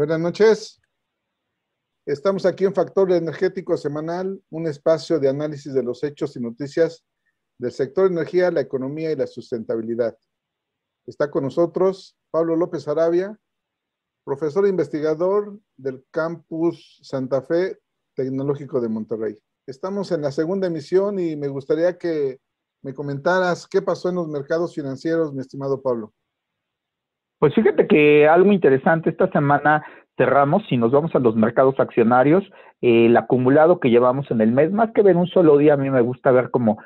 Buenas noches. Estamos aquí en Factor Energético Semanal, un espacio de análisis de los hechos y noticias del sector energía, la economía y la sustentabilidad. Está con nosotros Pablo López Arabia, profesor e investigador del Campus Santa Fe Tecnológico de Monterrey. Estamos en la segunda emisión y me gustaría que me comentaras qué pasó en los mercados financieros, mi estimado Pablo. Pues fíjate que algo interesante, esta semana cerramos, si nos vamos a los mercados accionarios, el acumulado que llevamos en el mes, más que ver un solo día, a mí me gusta ver cómo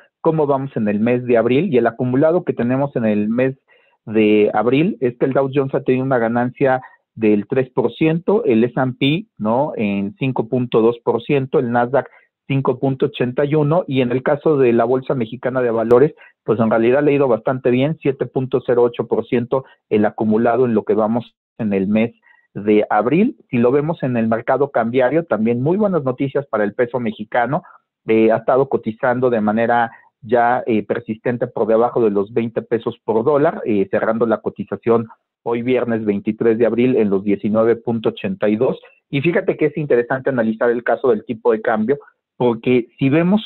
vamos en el mes de abril, y el acumulado que tenemos en el mes de abril es que el Dow Jones ha tenido una ganancia del 3%, el S&P, ¿no?, en 5.2%, el Nasdaq 5.81%, y en el caso de la Bolsa Mexicana de Valores, pues en realidad le ha ido bastante bien, 7.08% el acumulado en lo que vamos en el mes de abril. Si lo vemos en el mercado cambiario, también muy buenas noticias para el peso mexicano, ha estado cotizando de manera ya persistente por debajo de los 20 pesos por dólar, cerrando la cotización hoy viernes 23 de abril en los 19.82, y fíjate que es interesante analizar el caso del tipo de cambio, porque si vemos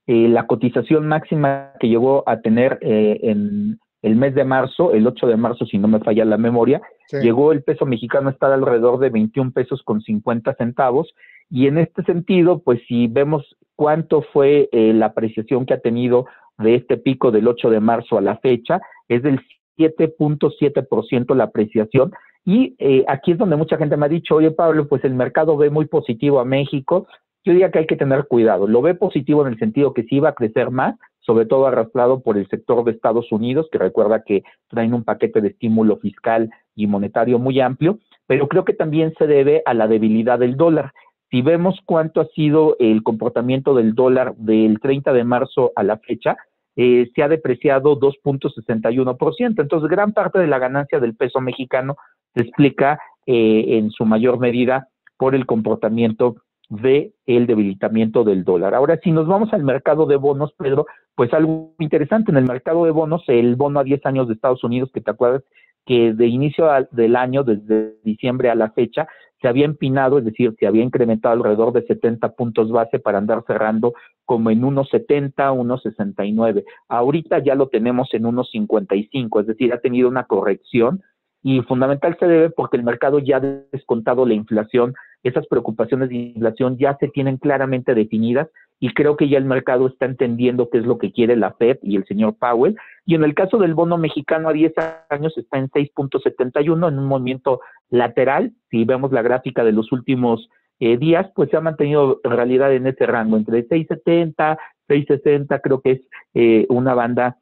la cotización máxima que llegó a tener en el mes de marzo, el 8 de marzo, si no me falla la memoria, sí, llegó el peso mexicano a estar alrededor de 21 pesos con 50 centavos, y en este sentido, pues si vemos cuánto fue la apreciación que ha tenido de este pico del 8 de marzo a la fecha, es del 7.7% la apreciación, y aquí es donde mucha gente me ha dicho, oye Pablo, pues el mercado ve muy positivo a México. Yo diría que hay que tener cuidado. Lo ve positivo en el sentido que sí va a crecer más, sobre todo arrastrado por el sector de Estados Unidos, que recuerda que traen un paquete de estímulo fiscal y monetario muy amplio, pero creo que también se debe a la debilidad del dólar. Si vemos cuánto ha sido el comportamiento del dólar del 30 de marzo a la fecha, se ha depreciado 2.61%. Entonces, gran parte de la ganancia del peso mexicano se explica en su mayor medida por el comportamiento de el debilitamiento del dólar. Ahora, si nos vamos al mercado de bonos, Pedro, pues algo interesante, en el mercado de bonos, el bono a 10 años de Estados Unidos, que te acuerdas que de inicio del año, desde diciembre a la fecha, se había empinado, es decir, se había incrementado alrededor de 70 puntos base para andar cerrando como en 1.70, 1.69. Ahorita ya lo tenemos en 1.55, es decir, ha tenido una corrección, y fundamental se debe porque el mercado ya ha descontado la inflación. Esas preocupaciones de inflación ya se tienen claramente definidas, y creo que ya el mercado está entendiendo qué es lo que quiere la Fed y el señor Powell, y en el caso del bono mexicano a 10 años está en 6.71 en un movimiento lateral. Si vemos la gráfica de los últimos días, pues se ha mantenido en realidad en ese rango, entre 6.70, 6.60, creo que es una banda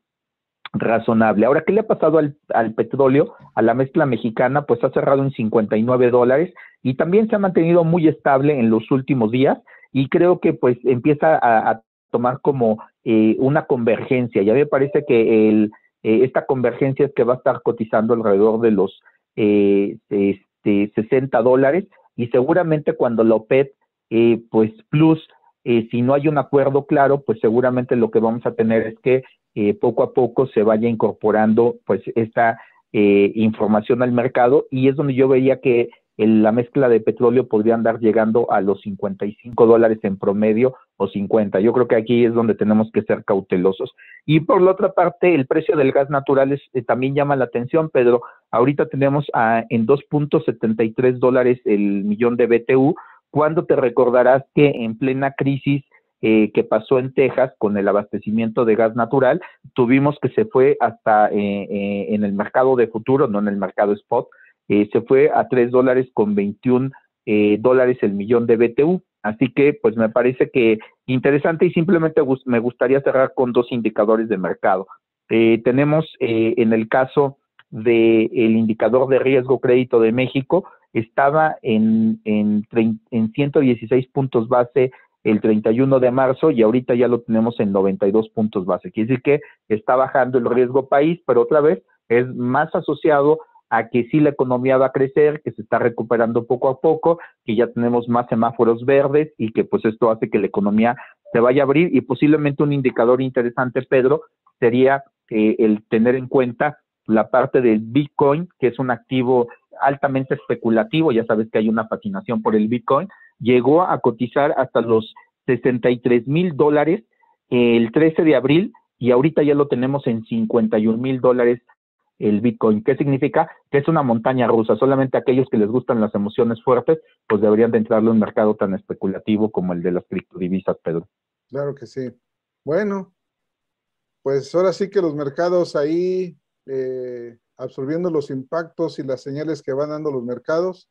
razonable. Ahora, ¿qué le ha pasado al petróleo, a la mezcla mexicana? Pues ha cerrado en $59 y también se ha mantenido muy estable en los últimos días, y creo que pues empieza a tomar como una convergencia. Ya me parece que esta convergencia es que va a estar cotizando alrededor de los $60, y seguramente cuando la OPEP pues Plus, si no hay un acuerdo claro, pues seguramente lo que vamos a tener es que poco a poco se vaya incorporando pues esta información al mercado, y es donde yo veía que la mezcla de petróleo podría andar llegando a los $55 en promedio, o 50. Yo creo que aquí es donde tenemos que ser cautelosos. Y por la otra parte, el precio del gas natural también llama la atención, Pedro. Ahorita tenemos en $2.73 el millón de BTU, cuando te recordarás que en plena crisis que pasó en Texas con el abastecimiento de gas natural, tuvimos que se fue hasta en el mercado de futuro, no en el mercado spot, se fue a $3.21 el millón de BTU. Así que pues me parece que interesante, y simplemente me gustaría cerrar con dos indicadores de mercado. Tenemos en el caso del indicador de riesgo crédito de México, estaba en 116 puntos base el 31 de marzo, y ahorita ya lo tenemos en 92 puntos base. Quiere decir que está bajando el riesgo país, pero otra vez es más asociado a que sí la economía va a crecer, que se está recuperando poco a poco, que ya tenemos más semáforos verdes, y que pues esto hace que la economía se vaya a abrir. Y posiblemente un indicador interesante, Pedro, sería el tener en cuenta la parte del Bitcoin, que es un activo altamente especulativo, ya sabes que hay una fascinación por el Bitcoin, llegó a cotizar hasta los $63,000 el 13 de abril y ahorita ya lo tenemos en $51,000 el Bitcoin. ¿Qué significa? Que es una montaña rusa. Solamente aquellos que les gustan las emociones fuertes, pues deberían de entrarle a un mercado tan especulativo como el de las criptodivisas, Pedro. Claro que sí. Bueno, pues ahora sí que los mercados ahí absorbiendo los impactos y las señales que van dando los mercados.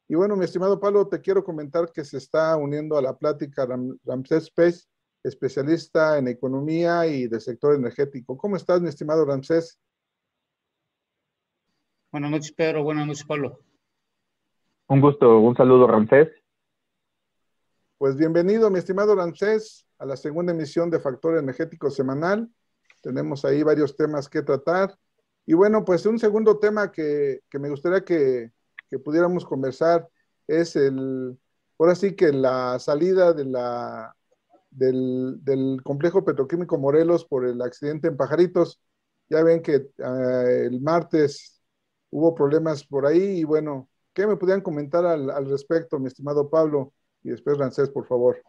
Y bueno, mi estimado Pablo, te quiero comentar que se está uniendo a la plática Ramsés Pech, especialista en economía y del sector energético. ¿Cómo estás, mi estimado Ramsés? Buenas noches, Pedro. Buenas noches, Pablo. Un gusto, un saludo, Ramsés. Pues bienvenido, mi estimado Ramsés, a la segunda emisión de Factor Energético Semanal. Tenemos ahí varios temas que tratar. Y bueno, pues un segundo tema que me gustaría que pudiéramos conversar es ahora sí que la salida del complejo petroquímico Morelos por el accidente en Pajaritos. Ya ven que el martes hubo problemas por ahí y bueno, ¿qué me podrían comentar al respecto, mi estimado Pablo? Y después Ramsés, por favor.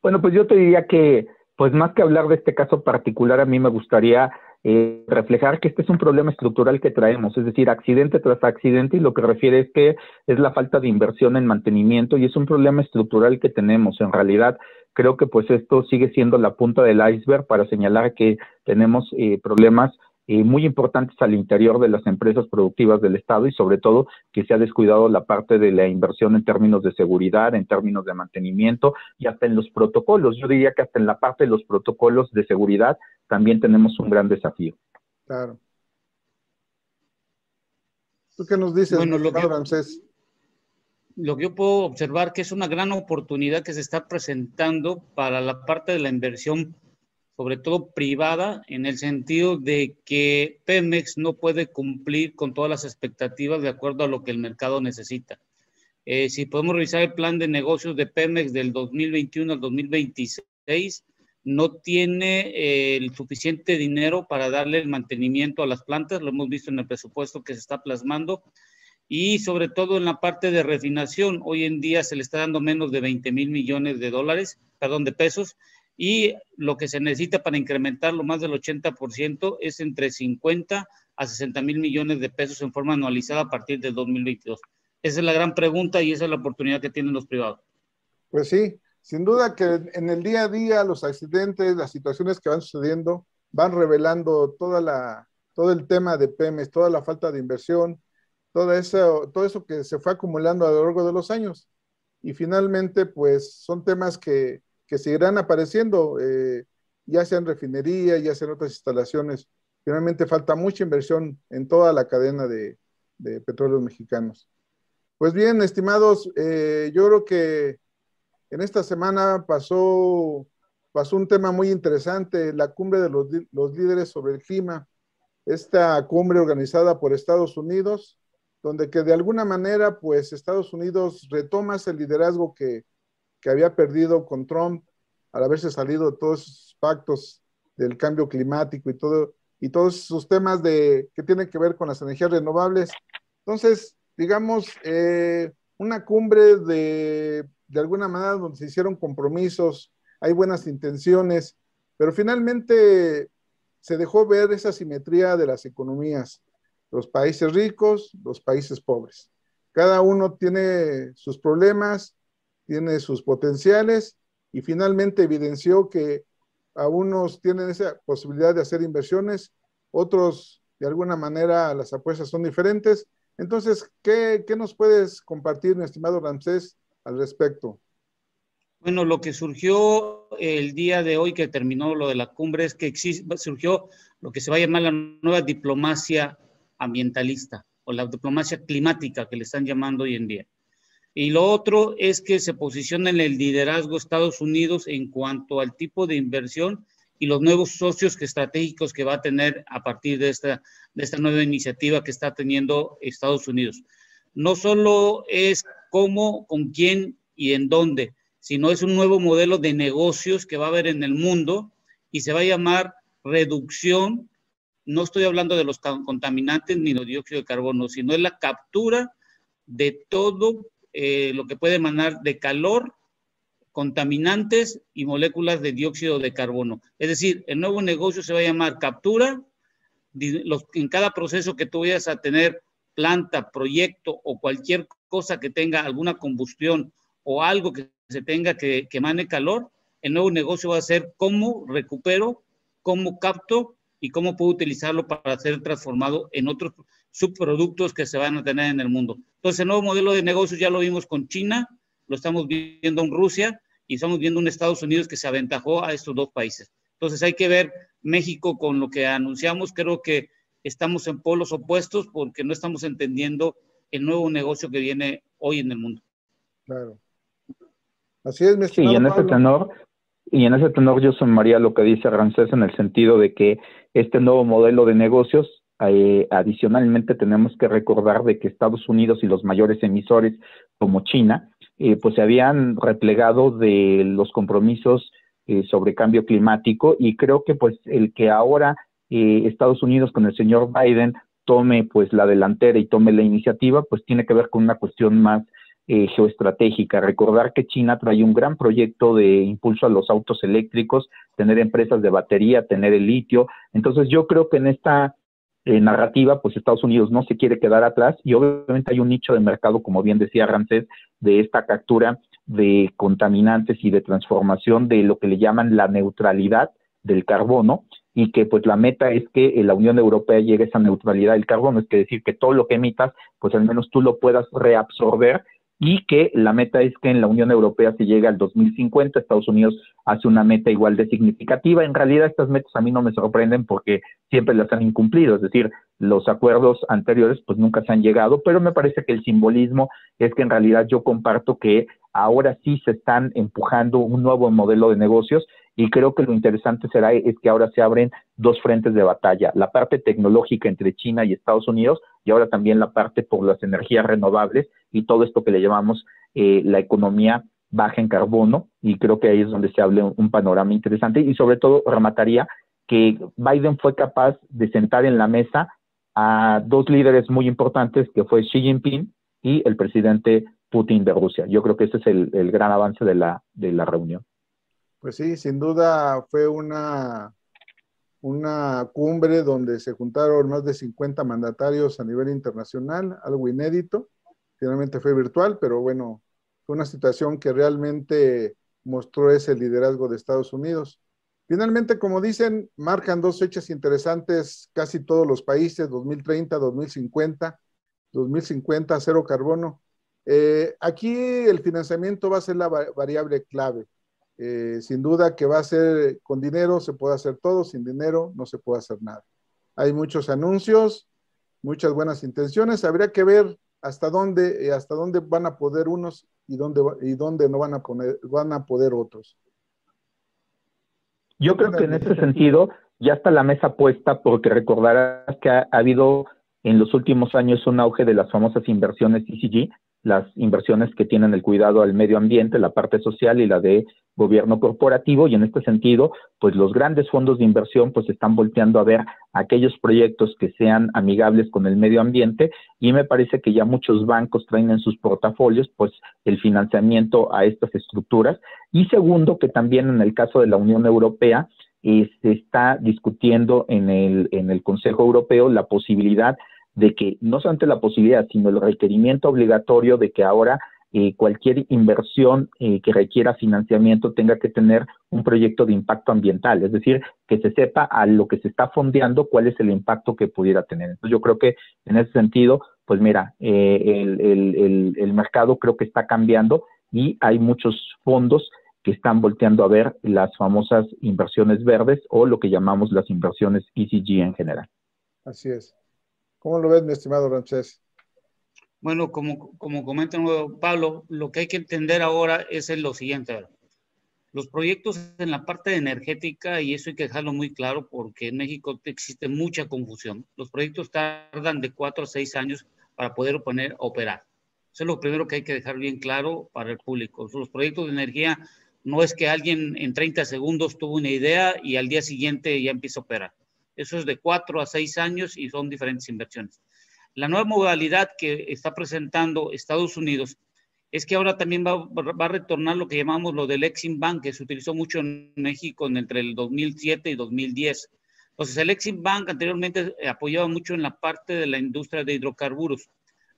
Bueno, pues yo te diría que, pues más que hablar de este caso particular, a mí me gustaría reflejar que este es un problema estructural que traemos, es decir, accidente tras accidente, y lo que refiere es que es la falta de inversión en mantenimiento y es un problema estructural que tenemos. En realidad, creo que pues esto sigue siendo la punta del iceberg para señalar que tenemos problemas muy importantes al interior de las empresas productivas del Estado y sobre todo que se ha descuidado la parte de la inversión en términos de seguridad, en términos de mantenimiento y hasta en los protocolos. Yo diría que hasta en la parte de los protocolos de seguridad también tenemos un gran desafío. Claro. ¿Tú qué nos dices, bueno, Ramsés? Lo que yo puedo observar que es una gran oportunidad que se está presentando para la parte de la inversión, sobre todo privada, en el sentido de que Pemex no puede cumplir con todas las expectativas de acuerdo a lo que el mercado necesita. Si podemos revisar el plan de negocios de Pemex del 2021 al 2026, no tiene el suficiente dinero para darle el mantenimiento a las plantas, lo hemos visto en el presupuesto que se está plasmando, y sobre todo en la parte de refinación, hoy en día se le está dando menos de 20,000 millones de pesos, y lo que se necesita para incrementarlo más del 80% es entre 50 a 60,000 millones de pesos en forma anualizada a partir del 2022. Esa es la gran pregunta y esa es la oportunidad que tienen los privados. Pues sí, sin duda que en el día a día los accidentes, las situaciones que van sucediendo van revelando todo el tema de Pemex, toda la falta de inversión, todo eso que se fue acumulando a lo largo de los años. Y finalmente, pues son temas que seguirán apareciendo, ya sea en refinería, ya sea en otras instalaciones. Finalmente falta mucha inversión en toda la cadena de petróleos mexicanos. Pues bien, estimados, yo creo que en esta semana pasó un tema muy interesante, la cumbre de los líderes sobre el clima, esta cumbre organizada por Estados Unidos, donde que de alguna manera, pues Estados Unidos retoma ese liderazgo que había perdido con Trump al haberse salido de todos esos pactos del cambio climático y todos esos temas que tienen que ver con las energías renovables. Entonces, digamos, una cumbre de alguna manera donde se hicieron compromisos, hay buenas intenciones, pero finalmente se dejó ver esa simetría de las economías, los países ricos, los países pobres. Cada uno tiene sus problemas, tiene sus potenciales y finalmente evidenció que a unos tienen esa posibilidad de hacer inversiones, otros de alguna manera las apuestas son diferentes. Entonces, ¿qué nos puedes compartir, mi estimado Ramsés, al respecto? Bueno, lo que surgió el día de hoy que terminó lo de la cumbre es que surgió lo que se va a llamar la nueva diplomacia ambientalista o la diplomacia climática que le están llamando hoy en día. Y lo otro es que se posiciona en el liderazgo Estados Unidos en cuanto al tipo de inversión y los nuevos socios estratégicos que va a tener a partir de esta nueva iniciativa que está teniendo Estados Unidos. No solo es cómo, con quién y en dónde, sino es un nuevo modelo de negocios que va a haber en el mundo y se va a llamar reducción no estoy hablando de los contaminantes ni de dióxido de carbono, sino es la captura de todo lo que puede emanar de calor, contaminantes y moléculas de dióxido de carbono. Es decir, el nuevo negocio se va a llamar captura. En cada proceso que tú vayas a tener, planta, proyecto o cualquier cosa que tenga alguna combustión o algo que se tenga que emane calor, el nuevo negocio va a ser cómo recupero, cómo capto y cómo puedo utilizarlo para ser transformado en otros subproductos que se van a tener en el mundo. Entonces, el nuevo modelo de negocio ya lo vimos con China, lo estamos viendo en Rusia y estamos viendo en Estados Unidos que se aventajó a estos dos países. Entonces, hay que ver México con lo que anunciamos. Creo que estamos en polos opuestos porque no estamos entendiendo el nuevo negocio que viene hoy en el mundo. Claro. Así es, mi Sí, estimado y en ese Pablo. tenor yo sumaría lo que dice Ramsés en el sentido de que este nuevo modelo de negocios, adicionalmente tenemos que recordar de que Estados Unidos y los mayores emisores como China, pues se habían replegado de los compromisos sobre cambio climático, y creo que pues el que ahora Estados Unidos con el señor Biden tome pues la delantera y tome la iniciativa, pues tiene que ver con una cuestión más geoestratégica. Recordar que China trae un gran proyecto de impulso a los autos eléctricos, tener empresas de batería, tener el litio. Entonces yo creo que en esta narrativa, pues Estados Unidos no se quiere quedar atrás, y obviamente hay un nicho de mercado, como bien decía Ramsés, de esta captura de contaminantes y de transformación de lo que le llaman la neutralidad del carbono, y que pues la meta es que la Unión Europea llegue a esa neutralidad del carbono, es decir, que todo lo que emitas, pues al menos tú lo puedas reabsorber, y que la meta es que en la Unión Europea se llegue al 2050, Estados Unidos hace una meta igual de significativa. En realidad estas metas a mí no me sorprenden porque siempre las han incumplido, es decir, los acuerdos anteriores pues nunca se han llegado, pero me parece que el simbolismo es que en realidad yo comparto que ahora sí se están empujando un nuevo modelo de negocios, y creo que lo interesante es que ahora se abren dos frentes de batalla, la parte tecnológica entre China y Estados Unidos, y ahora también la parte por las energías renovables y todo esto que le llamamos la economía baja en carbono, y creo que ahí es donde se hable un panorama interesante. Y sobre todo remataría que Biden fue capaz de sentar en la mesa a dos líderes muy importantes, que fue Xi Jinping y el presidente Putin de Rusia. Yo creo que ese es el gran avance de la reunión. Pues sí, sin duda fue una cumbre donde se juntaron más de 50 mandatarios a nivel internacional, algo inédito. Finalmente fue virtual, pero bueno, fue una situación que realmente mostró ese liderazgo de Estados Unidos. Finalmente, como dicen, marcan dos fechas interesantes casi todos los países: 2030, 2050, 2050, cero carbono. Aquí el financiamiento va a ser la variable clave. Sin duda que va a ser con dinero, se puede hacer todo; sin dinero no se puede hacer nada. Hay muchos anuncios, muchas buenas intenciones, habría que ver hasta dónde van a poder unos y dónde no van a poder otros. Yo creo que en ese sentido ya está la mesa puesta, porque recordarás que ha habido en los últimos años un auge de las famosas inversiones ESG, las inversiones que tienen el cuidado al medio ambiente, la parte social y la de gobierno corporativo, y en este sentido, pues los grandes fondos de inversión pues están volteando a ver aquellos proyectos que sean amigables con el medio ambiente, y me parece que ya muchos bancos traen en sus portafolios pues el financiamiento a estas estructuras. Y segundo, que también en el caso de la Unión Europea se está discutiendo en el Consejo Europeo la posibilidad de que, no solamente la posibilidad, sino el requerimiento obligatorio de que ahora cualquier inversión que requiera financiamiento tenga que tener un proyecto de impacto ambiental, es decir, que se sepa a lo que se está fondeando cuál es el impacto que pudiera tener. Entonces yo creo que en ese sentido, pues mira, el mercado creo que está cambiando, y hay muchos fondos que están volteando a ver las famosas inversiones verdes, o lo que llamamos las inversiones ESG en general. Así es. ¿Cómo lo ves, mi estimado Ramsés? Bueno, como comenta Pablo, lo que hay que entender ahora es lo siguiente. Los proyectos en la parte energética, y eso hay que dejarlo muy claro porque en México existe mucha confusión. Los proyectos tardan de 4 a 6 años para poder operar. Eso es lo primero que hay que dejar bien claro para el público. Los proyectos de energía no es que alguien en 30 segundos tuvo una idea y al día siguiente ya empieza a operar. Eso es de 4 a 6 años y son diferentes inversiones. La nueva modalidad que está presentando Estados Unidos es que ahora también va a retornar lo que llamamos lo del Exim Bank, que se utilizó mucho en México entre el 2007 y 2010. Entonces, el Exim Bank anteriormente apoyaba mucho en la parte de la industria de hidrocarburos.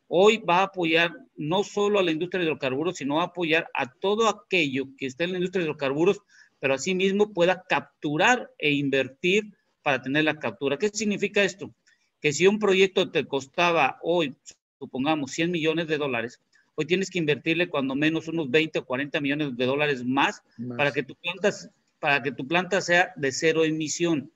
Hoy va a apoyar no solo a la industria de hidrocarburos, sino va a apoyar a todo aquello que esté en la industria de hidrocarburos, pero asimismo pueda capturar e invertir para tener la captura. ¿Qué significa esto? Que si un proyecto te costaba hoy, supongamos, $100 millones, hoy tienes que invertirle cuando menos unos 20 o 40 millones de dólares más. Para que tu planta sea de cero emisión.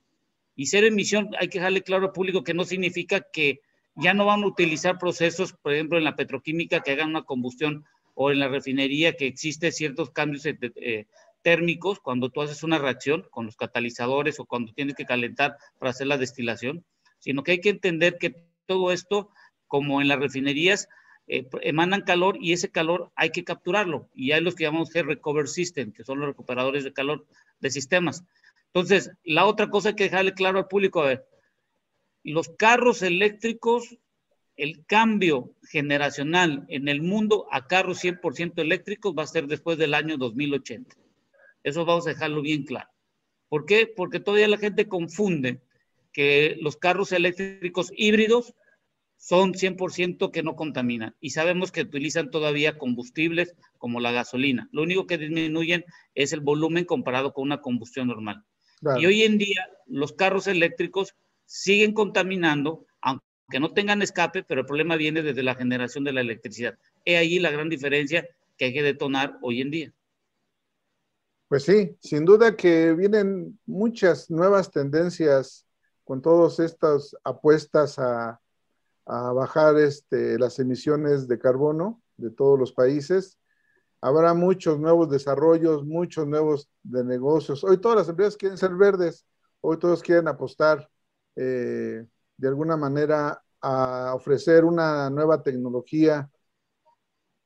Y cero emisión, hay que dejarle claro al público que no significa que ya no van a utilizar procesos, por ejemplo, en la petroquímica que hagan una combustión, o en la refinería que existe ciertos cambios térmicos cuando tú haces una reacción con los catalizadores o cuando tienes que calentar para hacer la destilación, sino que hay que entender que todo esto, como en las refinerías, emanan calor y ese calor hay que capturarlo. Y hay los que llamamos Heat Recovery System, que son los recuperadores de calor de sistemas. Entonces, la otra cosa hay que dejarle claro al público, a ver, los carros eléctricos, el cambio generacional en el mundo a carros 100% eléctricos va a ser después del año 2080. Eso vamos a dejarlo bien claro. ¿Por qué? Porque todavía la gente confunde que los carros eléctricos híbridos son 100% que no contaminan. Y sabemos que utilizan todavía combustibles como la gasolina. Lo único que disminuyen es el volumen comparado con una combustión normal. Claro. Y hoy en día los carros eléctricos siguen contaminando, aunque no tengan escape, pero el problema viene desde la generación de la electricidad. He ahí la gran diferencia que hay que detonar hoy en día. Pues sí, sin duda que vienen muchas nuevas tendencias con todas estas apuestas a bajar las emisiones de carbono de todos los países. Habrá muchos nuevos desarrollos, muchos nuevos de negocios. Hoy todas las empresas quieren ser verdes, hoy todos quieren apostar de alguna manera a ofrecer una nueva tecnología.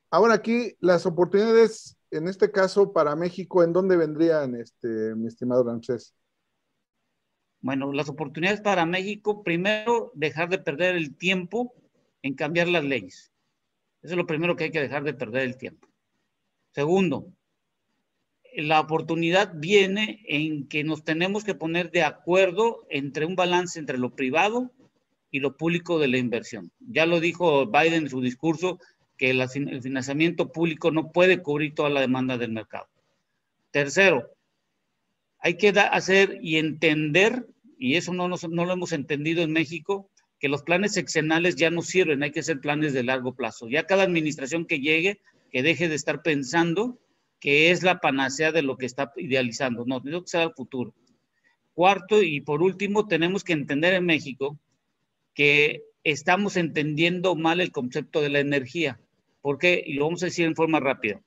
Ahora aquí las oportunidades, en este caso para México, ¿en dónde vendrían, mi estimado Ramsés? Bueno, las oportunidades para México, primero, dejar de perder el tiempo en cambiar las leyes. Eso es lo primero que hay que dejar de perder el tiempo. Segundo, la oportunidad viene en que nos tenemos que poner de acuerdo entre un balance entre lo privado y lo público de la inversión. Ya lo dijo Biden en su discurso, que el financiamiento público no puede cubrir toda la demanda del mercado. Tercero, hay que hacer y entender, y eso no lo hemos entendido en México, que los planes sexenales ya no sirven, hay que hacer planes de largo plazo. Ya cada administración que llegue, que deje de estar pensando que es la panacea de lo que está idealizando. No, tiene que ser al futuro. Cuarto, y por último, tenemos que entender en México que estamos entendiendo mal el concepto de la energía. ¿Por qué? Y lo vamos a decir en forma rápida.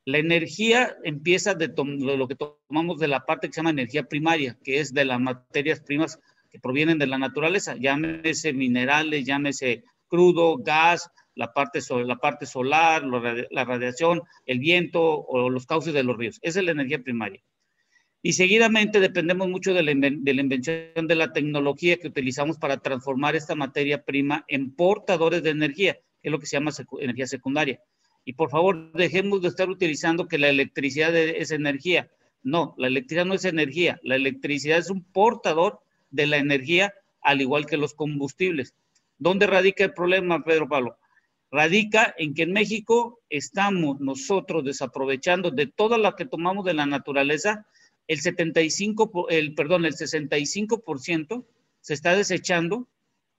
La energía empieza de lo que tomamos de la parte que se llama energía primaria, que es de las materias primas que provienen de la naturaleza, llámese minerales, llámese crudo, gas, la parte solar, la radiación, el viento o los cauces de los ríos. Esa es la energía primaria. Y seguidamente dependemos mucho de la invención de la tecnología que utilizamos para transformar esta materia prima en portadores de energía, que es lo que se llama energía secundaria. Y por favor, dejemos de estar utilizando que la electricidad es energía. No, la electricidad no es energía. La electricidad es un portador de la energía, al igual que los combustibles. ¿Dónde radica el problema, Pedro Pablo? Radica en que en México estamos nosotros desaprovechando de toda la que tomamos de la naturaleza, el 65% se está desechando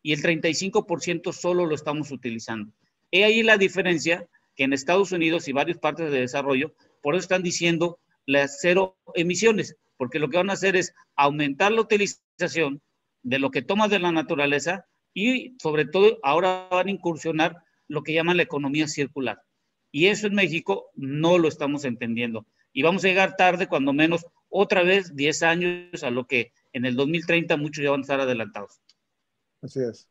y el 35% solo lo estamos utilizando. He ahí la diferencia que en Estados Unidos y varias partes de desarrollo, por eso están diciendo las cero emisiones, porque lo que van a hacer es aumentar la utilización de lo que tomas de la naturaleza y sobre todo ahora van a incursionar lo que llaman la economía circular. Y eso en México no lo estamos entendiendo. Y vamos a llegar tarde, cuando menos, otra vez 10 años a lo que en el 2030 muchos ya van a estar adelantados. Así es.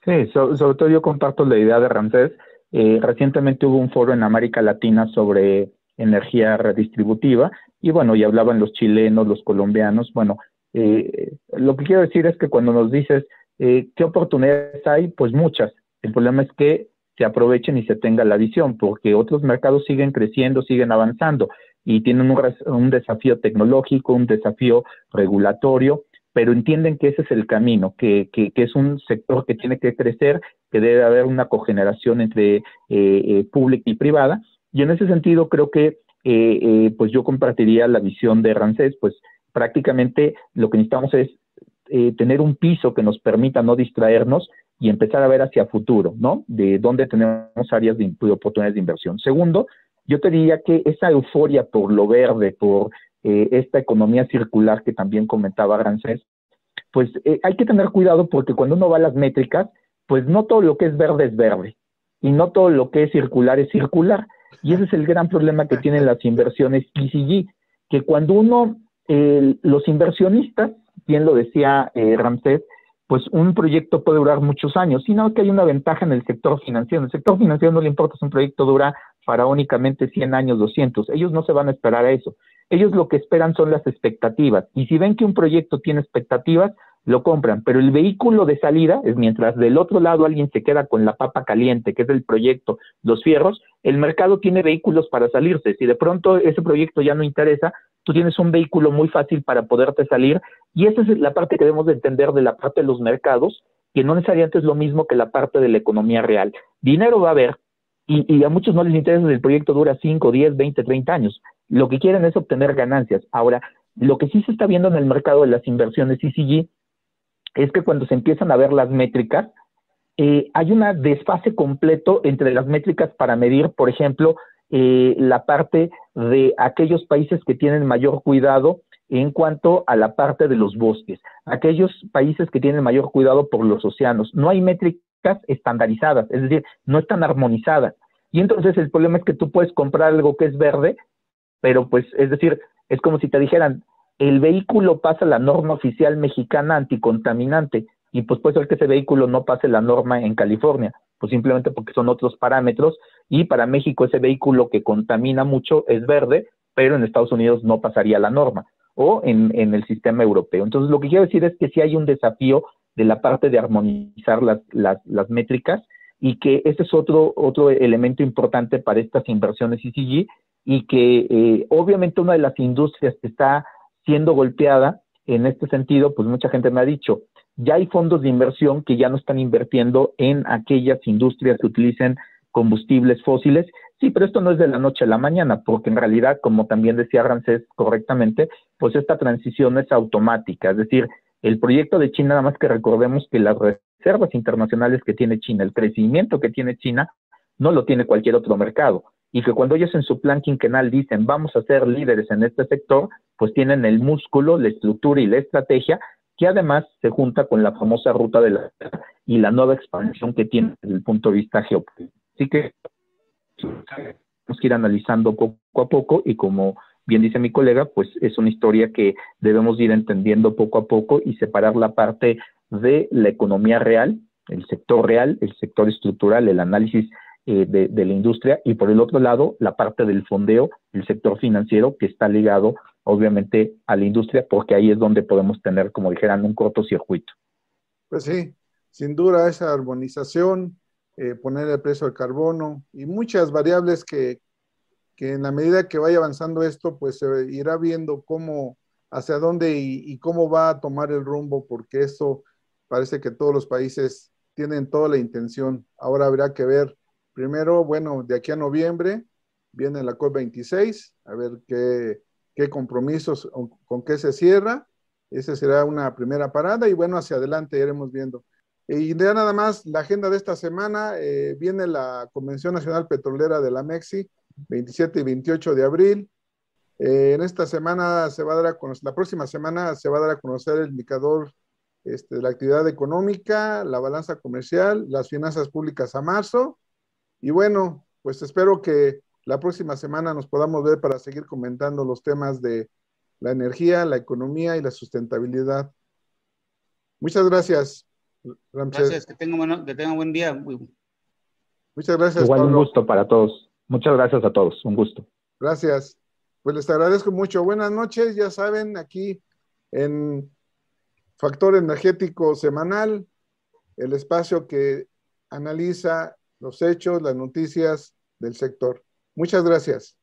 Sí, sobre todo yo comparto la idea de Ramsés. Recientemente hubo un foro en América Latina sobre energía redistributiva y bueno, y hablaban los chilenos, los colombianos. Bueno, Lo que quiero decir es que cuando nos dices qué oportunidades hay, pues muchas. El problema es que se aprovechen y se tenga la visión, porque otros mercados siguen creciendo, siguen avanzando y tienen un desafío tecnológico, un desafío regulatorio, pero entienden que ese es el camino, que es un sector que tiene que crecer, que debe haber una cogeneración entre pública y privada, y en ese sentido creo que pues yo compartiría la visión de Ramsés. Pues prácticamente lo que necesitamos es tener un piso que nos permita no distraernos y empezar a ver hacia futuro, ¿no? De dónde tenemos áreas de oportunidades de inversión. Segundo, yo te diría que esa euforia por lo verde, por esta economía circular que también comentaba Ramsés, pues hay que tener cuidado, porque cuando uno va a las métricas, pues no todo lo que es verde y no todo lo que es circular. Y ese es el gran problema que tienen las inversiones ESG, que cuando uno, los inversionistas, bien lo decía Ramsés, pues un proyecto puede durar muchos años, sino que hay una ventaja en el sector financiero. En el sector financiero no le importa si un proyecto dura faraónicamente 100 años, 200. Ellos no se van a esperar a eso. Ellos lo que esperan son las expectativas. Y si ven que un proyecto tiene expectativas, lo compran. Pero el vehículo de salida es mientras del otro lado alguien se queda con la papa caliente, que es el proyecto, los fierros, el mercado tiene vehículos para salirse. Si de pronto ese proyecto ya no interesa, tú tienes un vehículo muy fácil para poderte salir. Y esa es la parte que debemos de entender de la parte de los mercados, que no necesariamente es lo mismo que la parte de la economía real. Dinero va a haber, y a muchos no les interesa si el proyecto dura 5, 10, 20, 30 años. Lo que quieren es obtener ganancias. Ahora, lo que sí se está viendo en el mercado de las inversiones ESG es que cuando se empiezan a ver las métricas, hay una desfase completo entre las métricas para medir, por ejemplo, la parte de aquellos países que tienen mayor cuidado en cuanto a la parte de los bosques, aquellos países que tienen mayor cuidado por los océanos. No hay métricas estandarizadas, es decir, no están armonizadas. Y entonces el problema es que tú puedes comprar algo que es verde, pero pues, es decir, es como si te dijeran, el vehículo pasa la norma oficial mexicana anticontaminante, y pues puede ser que ese vehículo no pase la norma en California, pues simplemente porque son otros parámetros, y para México ese vehículo que contamina mucho es verde, pero en Estados Unidos no pasaría la norma, o en el sistema europeo. Entonces lo que quiero decir es que sí hay un desafío de la parte de armonizar las métricas, y que ese es otro elemento importante para estas inversiones ESG, y que obviamente una de las industrias que está siendo golpeada en este sentido, pues mucha gente me ha dicho, ya hay fondos de inversión que ya no están invirtiendo en aquellas industrias que utilicen combustibles fósiles. Sí, pero esto no es de la noche a la mañana, porque en realidad, como también decía Ramsés correctamente, pues esta transición es automática. Es decir, el proyecto de China, nada más que recordemos que las reservas internacionales que tiene China, el crecimiento que tiene China, no lo tiene cualquier otro mercado. Y que cuando ellos en su plan quinquenal dicen vamos a ser líderes en este sector, pues tienen el músculo, la estructura y la estrategia, que además se junta con la famosa ruta de la y la nueva expansión que tiene desde el punto de vista geopolítico. Así que tenemos que ir analizando poco a poco, y como bien dice mi colega, pues es una historia que debemos ir entendiendo poco a poco y separar la parte de la economía real, el sector estructural, el análisis de la industria, y por el otro lado la parte del fondeo, el sector financiero, que está ligado obviamente a la industria, porque ahí es donde podemos tener, como dijeran, un cortocircuito. Pues sí, sin duda esa armonización, poner el precio del carbono y muchas variables que en la medida que vaya avanzando esto, pues se irá viendo cómo, hacia dónde y cómo va a tomar el rumbo, porque eso parece que todos los países tienen toda la intención. Ahora habrá que ver. Primero, bueno, de aquí a noviembre viene la COP26, a ver qué compromisos, con qué se cierra. Esa será una primera parada, y bueno, hacia adelante iremos viendo. Y ya nada más, la agenda de esta semana, viene la Convención Nacional Petrolera de la MEXI, 27 y 28 de abril. En esta semana se va a dar a conocer, la próxima semana se va a dar a conocer el indicador de la actividad económica, la balanza comercial, las finanzas públicas a marzo. Y bueno, pues espero que la próxima semana nos podamos ver para seguir comentando los temas de la energía, la economía y la sustentabilidad. Muchas gracias, Ramsés. Gracias, que tenga buen día. Muchas gracias, Igual, Pablo. un gusto para todos. Muchas gracias a todos, un gusto. Gracias. Pues les agradezco mucho. Buenas noches, ya saben, aquí en Factor Energético Semanal, el espacio que analiza los hechos, las noticias del sector. Muchas gracias.